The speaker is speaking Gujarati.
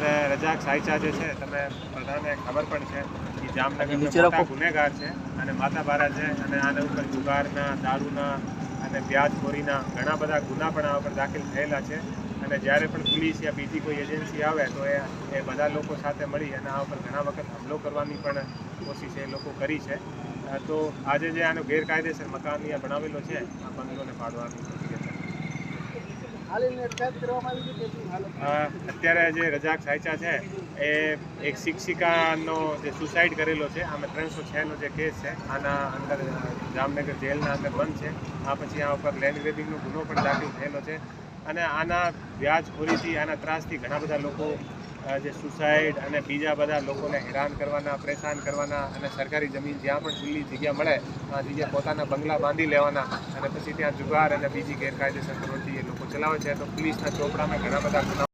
અને રજાક સાયચા જે છે તમે બધાને ખબર પણ છે કે જામનગરનો મોટા ગુનેગાર છે અને માથાભારા છે અને આના ઉપર જુગારના, દારૂના અને વ્યાજખોરીના ઘણા બધા ગુના પણ આ ઉપર દાખલ થયેલા છે. અને જ્યારે પણ પોલીસ યા બીજી કોઈ એજન્સી આવે તો એ બધા લોકો સાથે મળી અને આ ઉપર ઘણા વખત હુમલો કરવાની પણ કોશિશ એ લોકો કરી છે. તો આજે જે આનો ગેરકાયદેસર મકાન અહીંયા બનાવેલો છે આ બંગલોને પાડવાની પ્રક્રિયા અત્યારે જે રજાક સાયચા છે એ એક શિક્ષિકાનો જે સુસાઇડ કરેલો છે. આમાં 306નો જે કેસ છે આના અંદર જામનગર જેલના અંદર બંધ છે. આ પછી આ ઉપર લેન્ડ ગ્રેબિંગનો ગુનો પણ દાખલ થયેલો છે અને આના વ્યાજખોરીથી, આના ત્રાસથી ઘણા બધા લોકો જે સુસાઇડ અને બીજા બધા લોકોને હેરાન કરવાના, પરેશાન કરવાના અને સરકારી જમીન જ્યાં પણ ખુલ્લી જગ્યા મળે આ જગ્યાએ પોતાના બંગલા બાંધી લેવાના અને પછી ત્યાં જુગાર અને બીજી ગેરકાયદેસર પ્રવૃત્તિ એ લોકો ચલાવે છે. તો પોલીસના ચોપડામાં ઘણા બધા ગુના